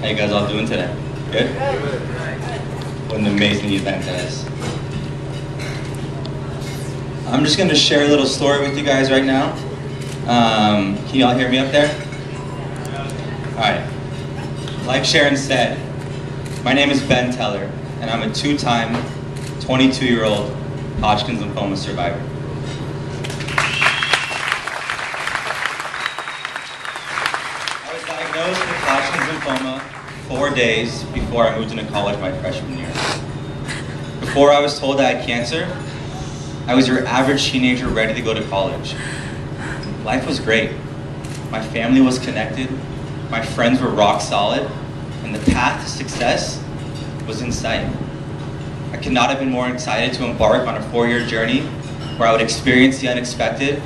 How you guys all doing today? Good? What an amazing event that is. I'm just going to share a little story with you guys right now. Can you all hear me up there? Alright. Like Sharon said, my name is Ben Teller, and I'm a two-time 22-year-old Hodgkin's lymphoma survivor. I was diagnosed with Hodgkin's lymphoma 4 days before I moved into college my freshman year. Before I was told I had cancer, I was your average teenager ready to go to college. Life was great. My family was connected, my friends were rock solid, and the path to success was in sight. I could not have been more excited to embark on a 4-year journey where I would experience the unexpected,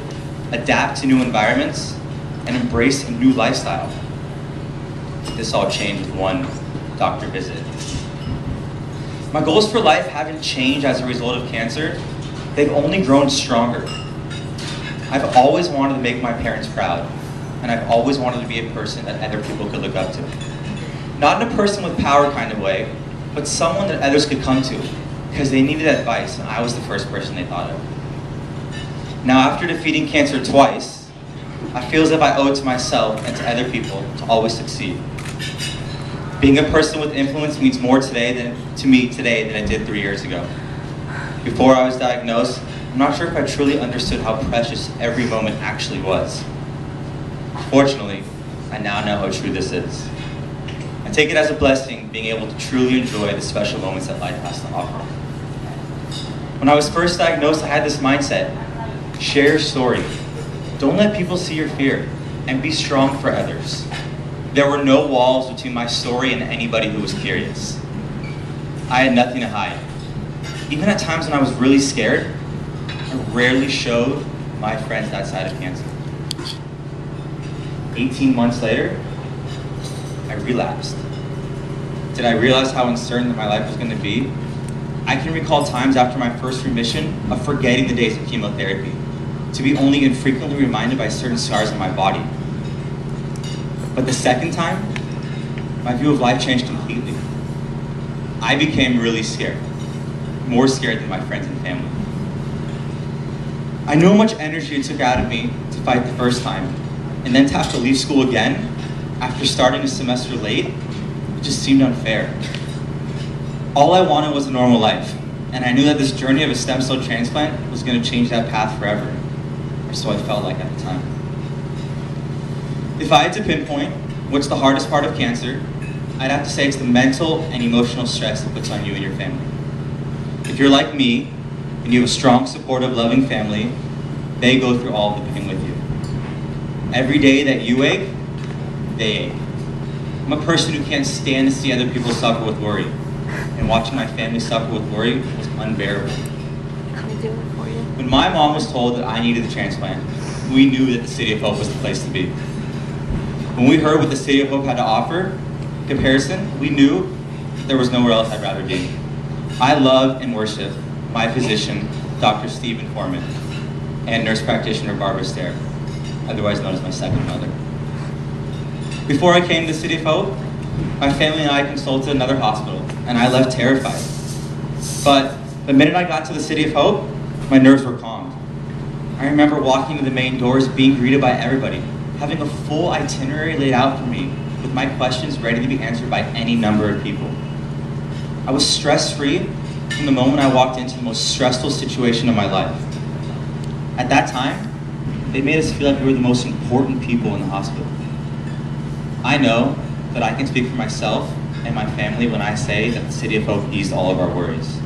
adapt to new environments, and embrace a new lifestyle. This all changed with one doctor visit. My goals for life haven't changed as a result of cancer. They've only grown stronger. I've always wanted to make my parents proud, and I've always wanted to be a person that other people could look up to. Not in a person with power kind of way, but someone that others could come to, because they needed advice, and I was the first person they thought of. Now, after defeating cancer twice, I feel as if I owe it to myself and to other people to always succeed. Being a person with influence means more to me today than it did 3 years ago. Before I was diagnosed, I'm not sure if I truly understood how precious every moment actually was. Fortunately, I now know how true this is. I take it as a blessing being able to truly enjoy the special moments that life has to offer. When I was first diagnosed, I had this mindset: share your story. Don't let people see your fear, and be strong for others. There were no walls between my story and anybody who was curious. I had nothing to hide. Even at times when I was really scared, I rarely showed my friends that side of cancer. 18 months later, I relapsed. Did I realize how uncertain my life was going to be? I can recall times after my first remission of forgetting the days of chemotherapy, to be only infrequently reminded by certain scars on my body. But the second time, my view of life changed completely. I became really scared, more scared than my friends and family. I knew how much energy it took out of me to fight the first time, and then to have to leave school again after starting a semester late, it just seemed unfair. All I wanted was a normal life, and I knew that this journey of a stem cell transplant was going to change that path forever, or so I felt like at the time. If I had to pinpoint what's the hardest part of cancer, I'd have to say it's the mental and emotional stress it puts on you and your family. If you're like me, and you have a strong, supportive, loving family, they go through all of the pain with you. Every day that you ache, they ache. I'm a person who can't stand to see other people suffer with worry, and watching my family suffer with worry was unbearable. Can we do it for you? When my mom was told that I needed a transplant, we knew that the City of Hope was the place to be. When we heard what the City of Hope had to offer, in comparison, we knew there was nowhere else I'd rather be. I love and worship my physician, Dr. Stephen Foreman, and nurse practitioner Barbara Stair, otherwise known as my second mother. Before I came to the City of Hope, my family and I consulted another hospital, and I left terrified. But the minute I got to the City of Hope, my nerves were calmed. I remember walking to the main doors, being greeted by everybody, having a full itinerary laid out for me, with my questions ready to be answered by any number of people. I was stress-free from the moment I walked into the most stressful situation of my life. At that time, they made us feel like we were the most important people in the hospital. I know that I can speak for myself and my family when I say that the City of Hope eased all of our worries.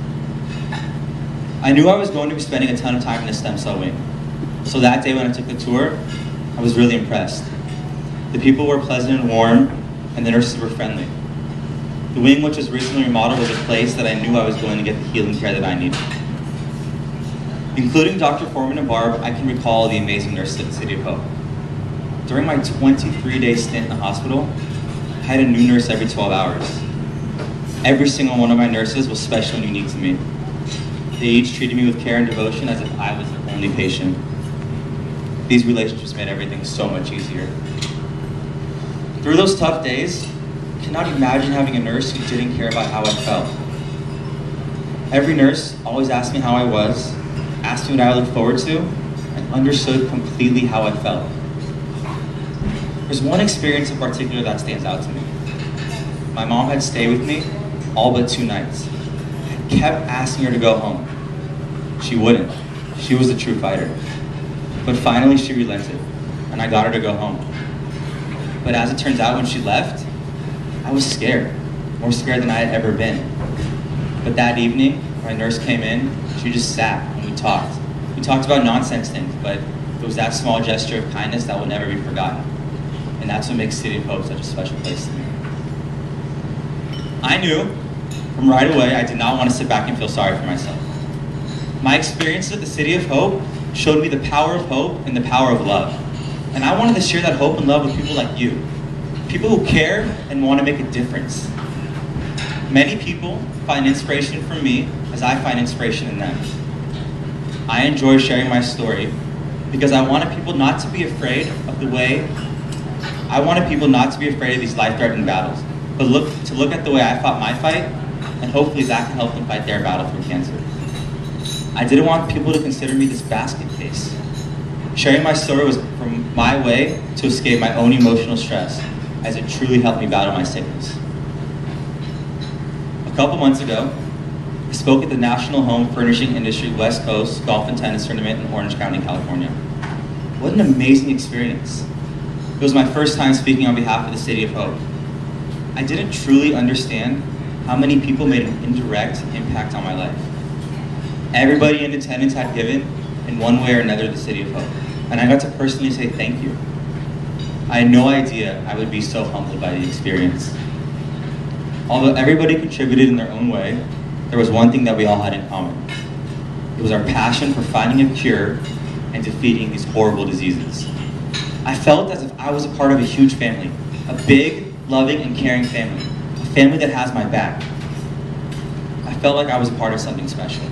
I knew I was going to be spending a ton of time in the stem cell wing, so that day when I took the tour, I was really impressed. The people were pleasant and warm, and the nurses were friendly. The wing, which was recently remodeled, was a place that I knew I was going to get the healing care that I needed. Including Dr. Foreman and Barb, I can recall the amazing nurses at the City of Hope. During my 23-day stint in the hospital, I had a new nurse every 12 hours. Every single one of my nurses was special and unique to me. They each treated me with care and devotion as if I was their only patient. These relationships made everything so much easier. Through those tough days, cannot imagine having a nurse who didn't care about how I felt. Every nurse always asked me how I was, asked me what I looked forward to, and understood completely how I felt. There's one experience in particular that stands out to me. My mom had stayed with me all but 2 nights. I kept asking her to go home. She wouldn't. She was a true fighter. But finally she relented, and I got her to go home. But as it turns out, when she left, I was scared, more scared than I had ever been. But that evening, my nurse came in, she just sat and we talked. We talked about nonsense things, but it was that small gesture of kindness that will never be forgotten. And that's what makes City of Hope such a special place to me. I knew from right away I did not want to sit back and feel sorry for myself. My experiences at the City of Hope showed me the power of hope and the power of love. And I wanted to share that hope and love with people like you. People who care and want to make a difference. Many people find inspiration from me as I find inspiration in them. I enjoy sharing my story because I wanted people not to be afraid of these life-threatening battles, but to look at the way I fought my fight, and hopefully that can help them fight their battle through cancer. I didn't want people to consider me this basket case. Sharing my story was from my way to escape my own emotional stress, as it truly helped me battle my sickness. A couple months ago, I spoke at the National Home Furnishing Industry West Coast Golf and Tennis Tournament in Orange County, California. What an amazing experience. It was my first time speaking on behalf of the City of Hope. I didn't truly understand how many people made an indirect impact on my life. Everybody in attendance had given, in one way or another, the City of Hope, and I got to personally say thank you. I had no idea I would be so humbled by the experience. Although everybody contributed in their own way, there was one thing that we all had in common. It was our passion for finding a cure and defeating these horrible diseases. I felt as if I was a part of a huge family, a big, loving, and caring family, a family that has my back. I felt like I was a part of something special.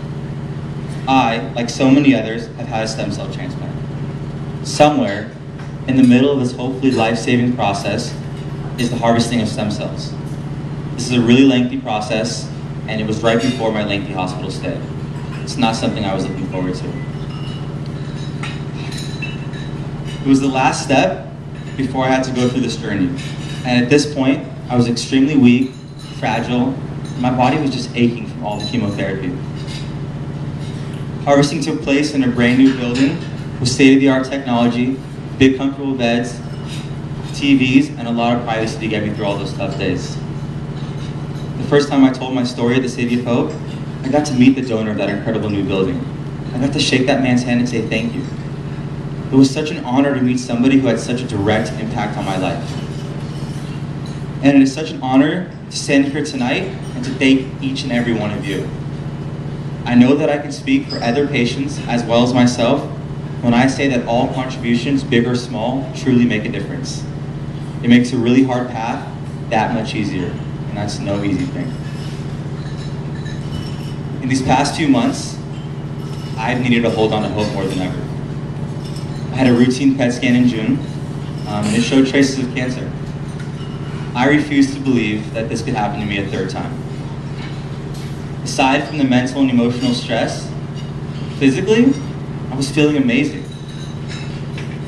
I, like so many others, have had a stem cell transplant. Somewhere, in the middle of this hopefully life-saving process, is the harvesting of stem cells. This is a really lengthy process, and it was right before my lengthy hospital stay. It's not something I was looking forward to. It was the last step before I had to go through this journey. And at this point, I was extremely weak, fragile, and my body was just aching from all the chemotherapy. Harvesting took place in a brand new building with state-of-the-art technology, big comfortable beds, TVs, and a lot of privacy to get me through all those tough days. The first time I told my story at the City of Hope, I got to meet the donor of that incredible new building. I got to shake that man's hand and say thank you. It was such an honor to meet somebody who had such a direct impact on my life. And it is such an honor to stand here tonight and to thank each and every one of you. I know that I can speak for other patients as well as myself when I say that all contributions, big or small, truly make a difference. It makes a really hard path that much easier, and that's no easy thing. In these past few months, I've needed to hold on to hope more than ever. I had a routine PET scan in June, and it showed traces of cancer. I refused to believe that this could happen to me a third time. Aside from the mental and emotional stress, physically, I was feeling amazing.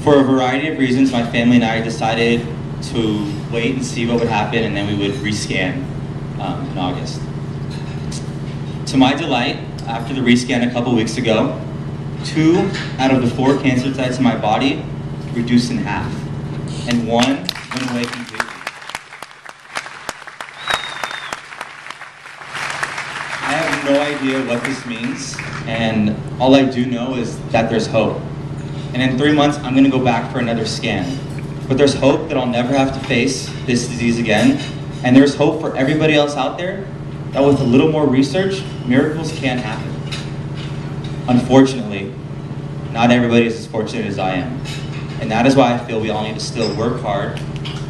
For a variety of reasons, my family and I decided to wait and see what would happen, and then we would rescan in August. To my delight, after the rescan a couple weeks ago, 2 out of the 4 cancer sites in my body reduced in half, and 1 went away completely. I have no idea what this means, and all I do know is that there's hope. And in 3 months, I'm going to go back for another scan. But there's hope that I'll never have to face this disease again, and there's hope for everybody else out there that with a little more research, miracles can happen. Unfortunately, not everybody is as fortunate as I am. And that is why I feel we all need to still work hard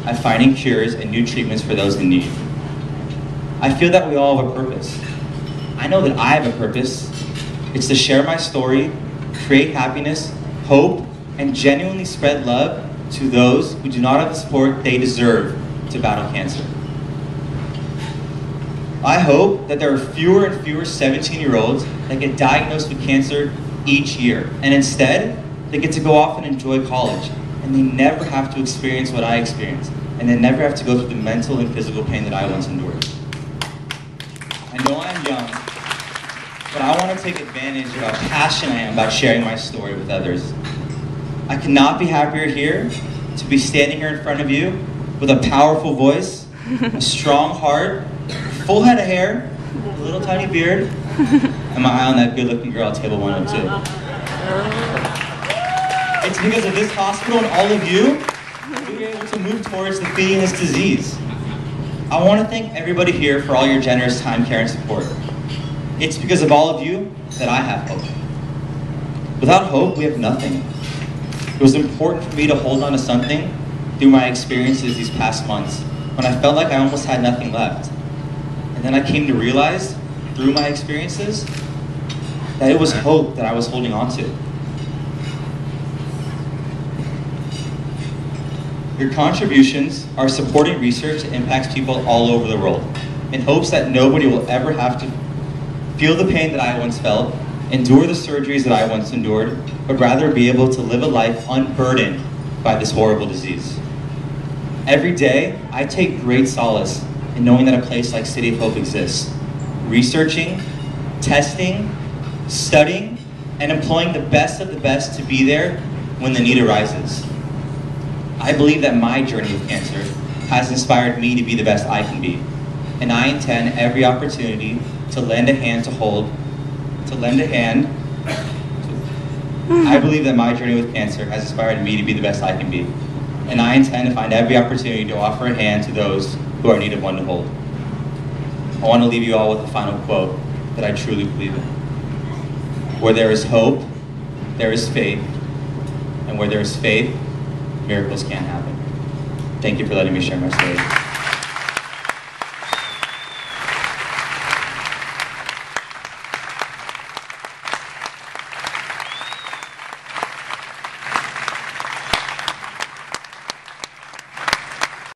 at finding cures and new treatments for those in need. I feel that we all have a purpose. I know that I have a purpose. It's to share my story, create happiness, hope, and genuinely spread love to those who do not have the support they deserve to battle cancer. I hope that there are fewer and fewer 17-year-olds that get diagnosed with cancer each year, and instead, they get to go off and enjoy college, and they never have to experience what I experienced, and they never have to go through the mental and physical pain that I once endured. I know I'm young, but I want to take advantage of how passionate I am about sharing my story with others. I could not be happier here to be standing here in front of you with a powerful voice, a strong heart, full head of hair, a little tiny beard, and my eye on that good-looking girl at table 102. It's because of this hospital and all of you, we were able to move towards defeating this disease. I want to thank everybody here for all your generous time, care, and support. It's because of all of you that I have hope. Without hope, we have nothing. It was important for me to hold on to something through my experiences these past months, when I felt like I almost had nothing left. And then I came to realize, through my experiences, that it was hope that I was holding on to. Your contributions are supporting research that impacts people all over the world, in hopes that nobody will ever have to feel the pain that I once felt, endure the surgeries that I once endured, but rather be able to live a life unburdened by this horrible disease. Every day, I take great solace in knowing that a place like City of Hope exists, researching, testing, studying, and employing the best of the best to be there when the need arises. I believe that my journey with cancer has inspired me to be the best I can be, and I intend every opportunity to lend a hand I believe that my journey with cancer has inspired me to be the best I can be, and I intend to find every opportunity to offer a hand to those who are in need of one to hold. I want to leave you all with a final quote that I truly believe in. Where there is hope, there is faith, and where there is faith, miracles can happen. Thank you for letting me share my story.